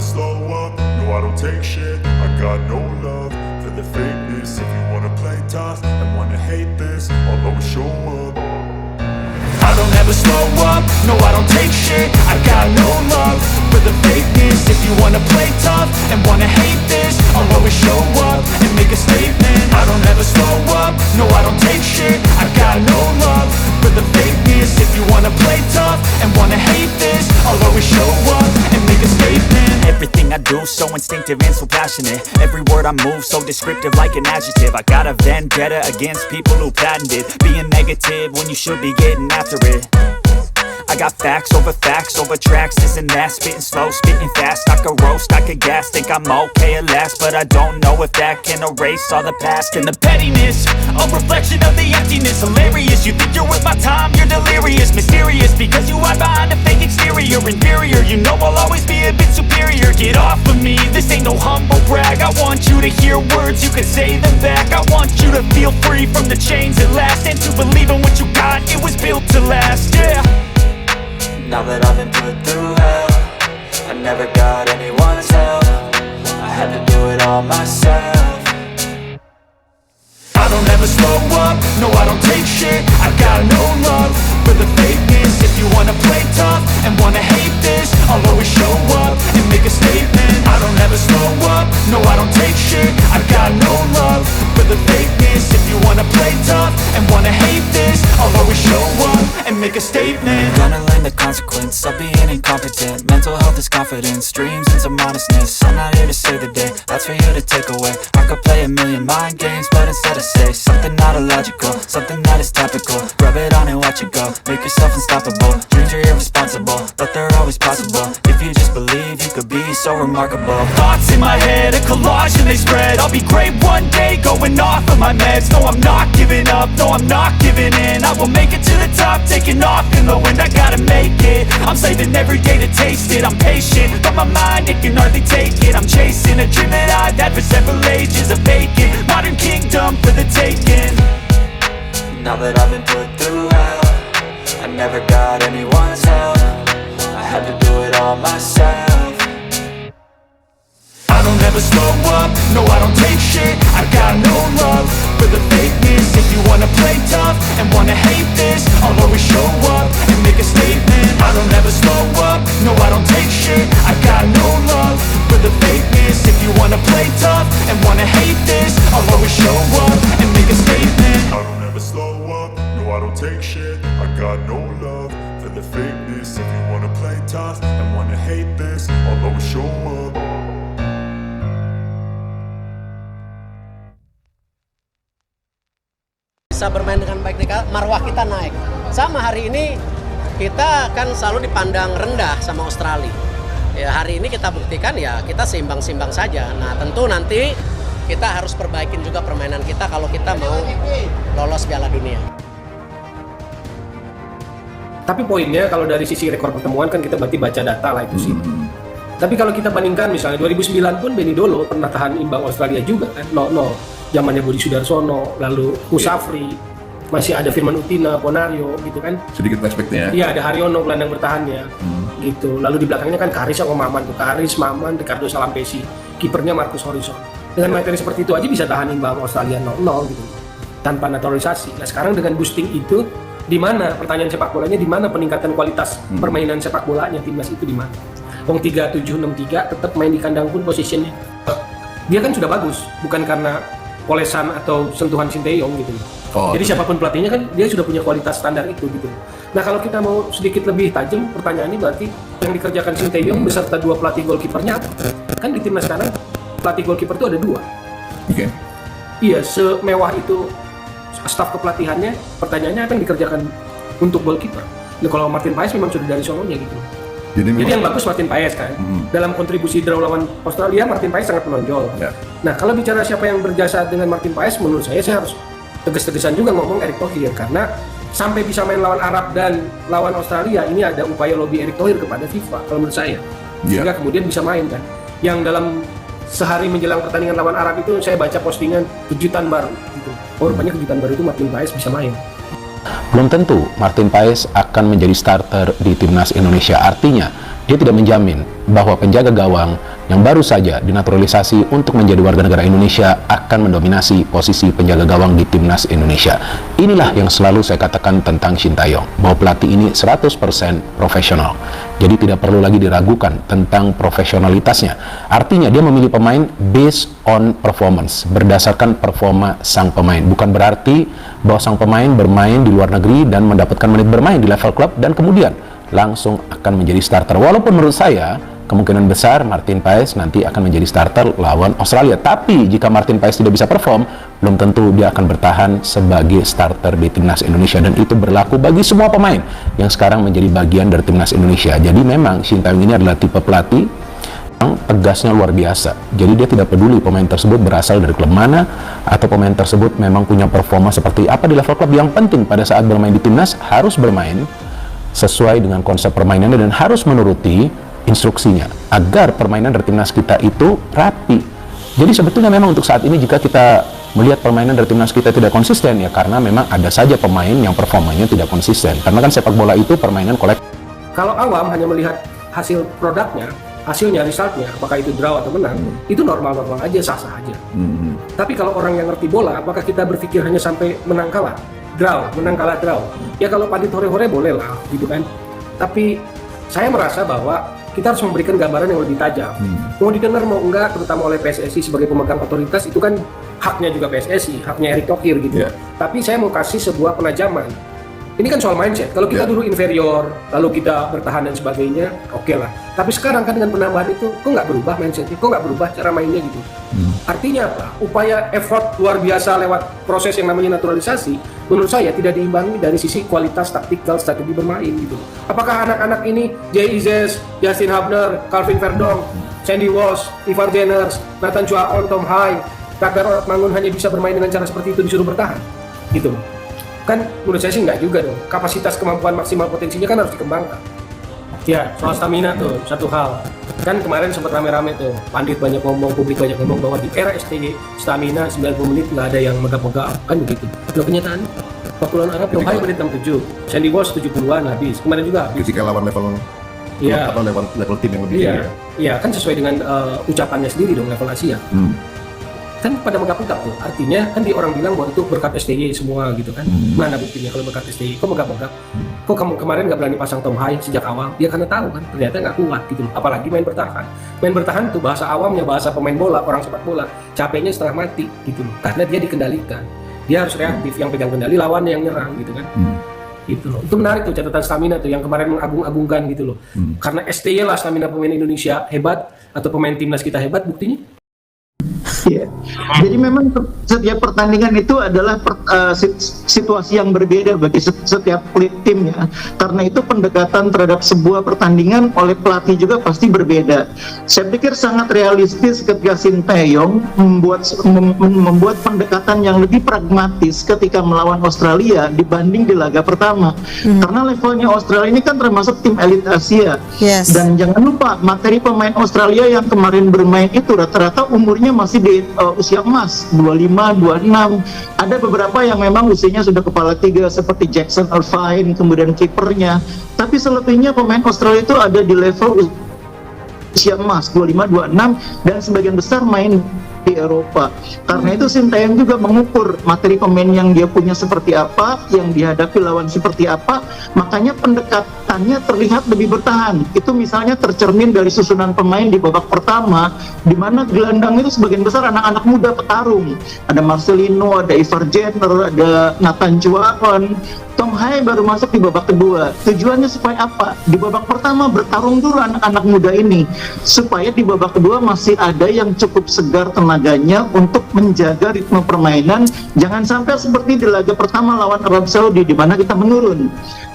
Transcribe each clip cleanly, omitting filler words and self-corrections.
slow up, no I don't take shit. I got no love for the fakeness. If you wanna play tough and wanna hate this, I'll always show up. I don't ever slow up, no I don't take shit. I got no love for the fakeness. If you wanna play tough and wanna hate this, I'll always show up and make a statement. I don't ever slow up, no I don't take shit. I got no love for the fakeness. If you wanna play tough and wanna hate this, I'll always show up and make a statement. Everything I do so instinctive and so passionate. Every word I move so descriptive like an adjective. I got a vendetta against people who patented being negative when you should be getting after it. I got facts over tracks, this and that. Spitting slow, spitting fast. I could roast, I could gas. Think I'm okay at last, but I don't know if that can erase all the past. And the pettiness, a reflection of the emptiness. Hilarious, you think you're worth my time, you're delirious. Mysterious, because you hide behind a fake exterior. Inferior, you know I'll always be a bit superior. Get off of me, this ain't no humble brag. I want you to hear words, you can say them back. I want you to feel free from the chains at last, and to believe in what you got, it was built to last, yeah. Now that I've been put through hell, I never got anyone's help. I had to do it all myself. I don't ever slow up, no I don't take shit. I got no love for the fakeness. If you wanna play tough and wanna hate this, I'll always show up and make a statement. I don't ever slow up, no I don't take shit. I got no love for the fakeness. If you wanna play tough and wanna hate this, I'll always show up and make a statement. Gonna learn the consequence of being incompetent. Mental health is confidence, dreams and some honestness. I'm not here to save the day, that's for you to take away. I could play a million mind games, but instead I say something not illogical, something that is topical. Rub it on and watch it go, make yourself unstoppable. Dreams are irresponsible, but they're always possible. If you just believe, you could be so remarkable. Thoughts in my head, a collage and they spread. I'll be great one day, going off of my meds. No, I'm not giving up, no, I'm not giving in. I will make it to the top, taking off in the wind. I gotta make it, I'm saving every day to taste it. I'm patient, but my mind, it can hardly take it. I'm chasing a dream that I've had for several ages. A vacant, modern kingdom for the taking. Now that I've been put through hell, I never got anyone's help. I had to do it all myself. I don't ever slow up, no I don't take shit. I got no love for the fakeness. If you wanna play tough and wanna hate this, I'll always show up and make a statement. I don't ever slow up, no I don't take shit. I got no love for the fakeness. If you wanna play tough and wanna hate this, I'll always show up and make a statement. I don't ever slow up, no I don't take shit. I got no love for the fakeness. If you wanna play tough and wanna hate this, I'll always show up. Bisa bermain dengan baik, marwah kita naik. Sama hari ini kita kan selalu dipandang rendah sama Australia. Ya hari ini kita buktikan ya kita seimbang-seimbang saja. Nah tentu nanti kita harus perbaikin juga permainan kita kalau kita mau lolos Piala Dunia. Tapi poinnya kalau dari sisi rekor pertemuan kan kita berarti baca data lah itu sih. Tapi kalau kita bandingkan misalnya 2009 pun Benny Dolo pernah tahan imbang Australia juga kan 0-0. Zamannya Budi Sudarsono, lalu Musafri, masih ada Firman Utina, Ponario gitu kan. Sedikit flashbacknya ya? Iya ada Haryono gelandang bertahannya gitu. Lalu di belakangnya kan Karis sama Maman tuh. Karis, Maman, Ricardo Salampesi. Kipernya Marcus Horizon. Dengan materi seperti itu aja bisa tahan imbang Australia 0-0 gitu. Tanpa naturalisasi. Nah sekarang dengan boosting itu, di mana pertanyaan sepak bolanya, di mana peningkatan kualitas permainan sepak bolanya timnas itu di mana? Wong 3763 tetap main di kandang pun posisinya. Dia kan sudah bagus, bukan karena polesan atau sentuhan Sinteyong gitu. Jadi siapapun pelatihnya kan dia sudah punya kualitas standar itu gitu. Nah kalau kita mau sedikit lebih tajam, pertanyaannya berarti yang dikerjakan Sinteyong beserta dua pelatih golkipernya apa? Kan di timnas sekarang pelatih golkiper itu ada 2. Oke. Iya, semewah itu staf kepelatihannya, pertanyaannya apa yang dikerjakan untuk golkiper? Nah, kalau Martin Paes memang sudah dari sononya gitu. Jadi yang bagus Martin Paes kan. Dalam kontribusi draw lawan Australia, Martin Paes sangat menonjol. Yeah. Nah, kalau bicara siapa yang berjasa dengan Martin Paes, menurut saya harus tegas-tegasan juga ngomong Erick Thohir karena sampai bisa main lawan Arab dan lawan Australia ini ada upaya lobby Erick Thohir kepada FIFA kalau menurut saya. Sehingga kemudian bisa main kan. Yang dalam sehari menjelang pertandingan lawan Arab itu saya baca postingan kejutan baru gitu. Oh, rupanya kejutan baru itu Martin Paes bisa main. Belum tentu Martin Paes akan menjadi starter di timnas Indonesia. Artinya, dia tidak menjamin bahwa penjaga gawang yang baru saja dinaturalisasi untuk menjadi warga negara Indonesia akan mendominasi posisi penjaga gawang di timnas Indonesia. Inilah yang selalu saya katakan tentang Shin Tae-yong, bahwa pelatih ini 100% profesional. Jadi tidak perlu lagi diragukan tentang profesionalitasnya. Artinya dia memilih pemain based on performance, berdasarkan performa sang pemain. Bukan berarti bahwa sang pemain bermain di luar negeri dan mendapatkan menit bermain di level klub dan kemudian langsung akan menjadi starter. Walaupun menurut saya kemungkinan besar Martin Paes nanti akan menjadi starter lawan Australia. Tapi jika Martin Paes tidak bisa perform, belum tentu dia akan bertahan sebagai starter di timnas Indonesia, dan itu berlaku bagi semua pemain yang sekarang menjadi bagian dari timnas Indonesia. Jadi memang Shin Tae-yong ini adalah tipe pelatih yang tegasnya luar biasa. Jadi dia tidak peduli pemain tersebut berasal dari klub mana atau pemain tersebut memang punya performa seperti apa di level klub. Yang penting pada saat bermain di timnas harus bermain sesuai dengan konsep permainannya dan harus menuruti instruksinya agar permainan dari timnas kita itu rapi. Jadi sebetulnya memang untuk saat ini jika kita melihat permainan dari timnas kita tidak konsisten, ya karena memang ada saja pemain yang performanya tidak konsisten. Karena kan sepak bola itu permainan kolektif. Kalau awam hanya melihat hasil produknya, hasilnya, resultnya, apakah itu draw atau menang, itu normal-normal aja, sah-sah aja. Tapi kalau orang yang ngerti bola, apakah kita berpikir hanya sampai menang kalah? Draw, menang kalah draw. Ya kalau pandit hore-hore boleh lah, gitu kan. Tapi saya merasa bahwa kita harus memberikan gambaran yang lebih tajam. Mau didengar mau enggak, terutama oleh PSSI sebagai pemegang otoritas, itu kan haknya juga PSSI, haknya Erick Thohir gitu. Tapi saya mau kasih sebuah penajaman. Ini kan soal mindset. Kalau kita dulu inferior, lalu kita bertahan dan sebagainya, oke lah. Tapi sekarang kan dengan penambahan itu, kok nggak berubah mindsetnya, kok nggak berubah cara mainnya gitu. Artinya apa? Upaya effort luar biasa lewat proses yang namanya naturalisasi, menurut saya tidak diimbangi dari sisi kualitas taktikal strategi bermain gitu. Apakah anak-anak ini, Jay Izes, Justin Hubner, Calvin Verdong, Sandy Walsh, Ivar Jenners, Nathan Chuaon, Tom Hai, Takdar Mangun hanya bisa bermain dengan cara seperti itu disuruh bertahan? Gitu. Kan menurut saya sih nggak juga dong. Kapasitas kemampuan maksimal potensinya kan harus dikembangkan. Ya, soal stamina tuh satu hal. Kan kemarin sempat rame-rame tuh, pandit banyak ngomong, publik banyak ngomong bahwa di era STY stamina 90 menit nggak ada yang megap-megap, kan begitu. Loh kenyataannya, waktu lawan Arab Tom Hai menit 67, Sandy Walsh 70-an habis, kemarin juga habis. Ketika lawan level Iya. atau level tim yang lebih Iya, tinggi. iya kan sesuai dengan ucapannya sendiri dong level Asia. Kan pada megap-megap tuh, artinya kan dia orang bilang bahwa itu berkat STY semua gitu kan. Mana buktinya kalau berkat STY? Kok megap-megap? Kok kamu kemarin nggak berani pasang Tom Hai sejak awal? Dia karena tahu kan ternyata nggak kuat gitu loh. Apalagi main bertahan. Main bertahan tuh bahasa awamnya, bahasa pemain bola, orang sepak bola, capeknya setengah mati gitu loh. Karena dia dikendalikan. Dia harus reaktif, yang pegang kendali lawannya yang nyerang gitu kan. Gitu loh. Itu menarik tuh catatan stamina tuh yang kemarin mengagung-agungkan gitu loh. Karena STY lah stamina pemain Indonesia hebat atau pemain timnas kita hebat, buktinya. Iya. Jadi memang setiap pertandingan itu adalah situasi yang berbeda bagi setiap tim ya. Karena itu pendekatan terhadap sebuah pertandingan oleh pelatih juga pasti berbeda. Saya pikir sangat realistis ketika Shin Tae-yong membuat pendekatan yang lebih pragmatis ketika melawan Australia dibanding di laga pertama. Karena levelnya Australia ini kan termasuk tim elit Asia. Dan jangan lupa materi pemain Australia yang kemarin bermain itu rata-rata umurnya masih di usia emas 25, 26. Ada beberapa yang memang usianya sudah kepala tiga seperti Jackson Irvine, kemudian kipernya. Tapi selebihnya pemain Australia itu ada di level usia emas 25, 26 dan sebagian besar main di Eropa. Karena itu Shin Tae-yong juga mengukur materi pemain yang dia punya seperti apa, yang dihadapi lawan seperti apa, makanya pendekatannya terlihat lebih bertahan. Itu misalnya tercermin dari susunan pemain di babak pertama, di mana gelandang itu sebagian besar anak-anak muda petarung. Ada Marcelino, ada Ivar Jenner, ada Nathan Chuaon. Tom Hai baru masuk di babak kedua. Tujuannya supaya apa? Di babak pertama bertarung dulu anak-anak muda ini, supaya di babak kedua masih ada yang cukup segar tenaganya untuk menjaga ritme permainan. Jangan sampai seperti di laga pertama lawan Arab Saudi di mana kita menurun.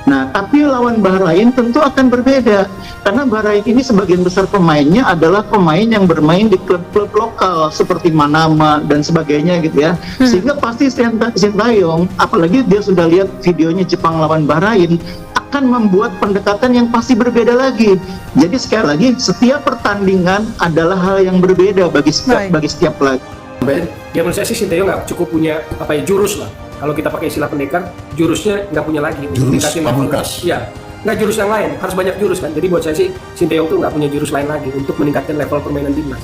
Nah, tapi lawan Bahrain tentu akan berbeda, karena Bahrain ini sebagian besar pemainnya adalah pemain yang bermain di klub-klub lokal seperti Manama dan sebagainya gitu ya. Sehingga pasti Shin Tae-yong, apalagi dia sudah lihat videonya Jepang lawan Bahrain, akan membuat pendekatan yang pasti berbeda lagi. Jadi sekali lagi, setiap pertandingan adalah hal yang berbeda bagi setiap laga. Ya menurut saya sih Shin Tae-yong nggak cukup punya jurus lah. Kalau kita pakai istilah pendekar, jurusnya nggak punya lagi. Jurus pamungkas. Ya, nggak jurus yang lain, harus banyak jurus kan. Jadi buat saya sih Sinteyong tuh nggak punya jurus lain lagi untuk meningkatkan level permainan timnas.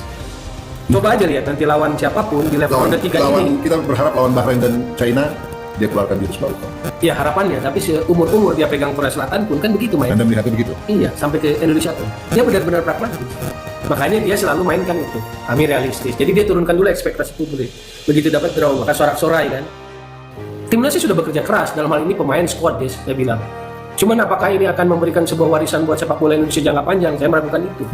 Coba aja lihat nanti lawan siapapun di level ronde 3 ini. Kita berharap lawan Bahrain dan China dia keluarkan jurus baru. Ya harapannya, tapi seumur-umur dia pegang Korea Selatan pun kan begitu main. Anda melihatnya begitu? Iya, sampai ke Indonesia tuh. Dia benar-benar pragmatis. Makanya dia selalu mainkan itu. Kami realistis. Jadi dia turunkan dulu ekspektasi publik. Begitu dapat draw, maka sorak-sorai kan. Timnas sudah bekerja keras, dalam hal ini pemain squad dia bilang. Cuman apakah ini akan memberikan sebuah warisan buat sepak bola Indonesia jangka panjang? Saya meragukan itu.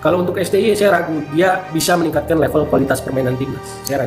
Kalau untuk STY saya ragu, dia bisa meningkatkan level kualitas permainan timnas. Saya ragu.